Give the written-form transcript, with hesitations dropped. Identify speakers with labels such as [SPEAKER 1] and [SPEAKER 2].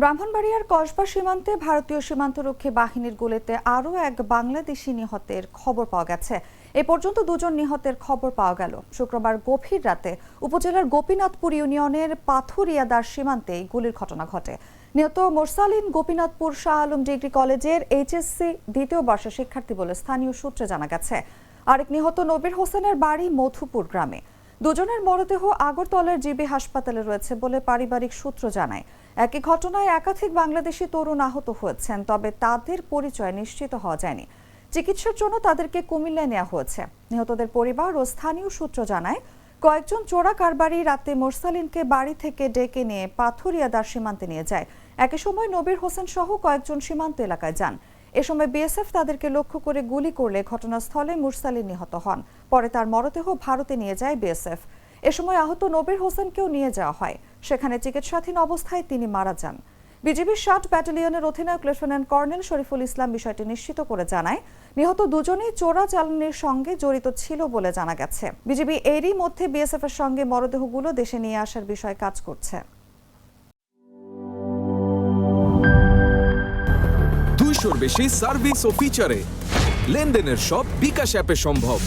[SPEAKER 1] ব্রাহ্মণবাড়িয়ার কসবা সীমান্তে ভারতীয় সীমান্তরক্ষী বাহিনীর গুলিতে আরও এক বাংলাদেশি নিহতের খবর পাওয়া গেছে। এ পর্যন্ত দুজন নিহতের খবর পাওয়া গেল। শুক্রবার গভীর রাতে উপজেলার গোপীনাথপুর ইউনিয়নের পাথুরিয়াদার সীমান্তে গুলির ঘটনা ঘটে। নিহত মোরসালিন গোপীনাথপুর শাহ আলম ডিগ্রি কলেজের এইচএসসি দ্বিতীয় বর্ষের শিক্ষার্থী বলে স্থানীয় সূত্রে জানা গেছে। আরেক নিহত নবীর হোসেনের বাড়ি মধুপুর গ্রামে। দুজনের মরদেহ আগরতলার জিবি হাসপাতালে রয়েছে বলে পারিবারিক সূত্র জানায়। একই ঘটনায় একাধিক বাংলাদেশি তরুণ আহত হয়েছেন, তবে তাদের পরিচয় নিশ্চিত হওয়া যায়নি। চিকিৎসার জন্য তাদেরকে কুমিল্লায় নেওয়া হয়েছে। নিহতদের পরিবার ও স্থানীয় সূত্র জানায়, কয়েকজন চোরা কারবারি রাতে মোরসালিনকে বাড়ি থেকে ডেকে নিয়ে পাথুরিয়াদার সীমান্তে নিয়ে যায়। একই সময় নবীর হোসেন সহ কয়েকজন সীমান্ত এলাকায় যান। এ সময় বিএসএফ তাদেরকে লক্ষ্য করে গুলি করলে ঘটনাস্থলে মুরসালিন নিহত হন। পরে তার মরদেহ ভারতে নিয়ে যায় বিএসএফ। এ সময় আহত নবীর হোসেনকেও নিয়ে যাওয়া হয়। সেখানে চিকিৎসাধীন অবস্থায় তিনি মারা যান। বিজিবির ৬০ ব্যাটালিয়নের অধিনায়ক লেফটেন্যান্ট কর্নেল শরীফুল ইসলাম বিষয়টি নিশ্চিত করে জানায়, নিহত দুজনেই চোরা চালানির সঙ্গে জড়িত ছিল বলে জানা গেছে। বিজিবি এরই মধ্যে বিএসএফ এর সঙ্গে মরদেহগুলো দেশে নিয়ে আসার বিষয়ে কাজ করছে।
[SPEAKER 2] 200-র বেশি সার্ভিস ও ফিচারে লেনদেনের সব বিকাশ অ্যাপে সম্ভব।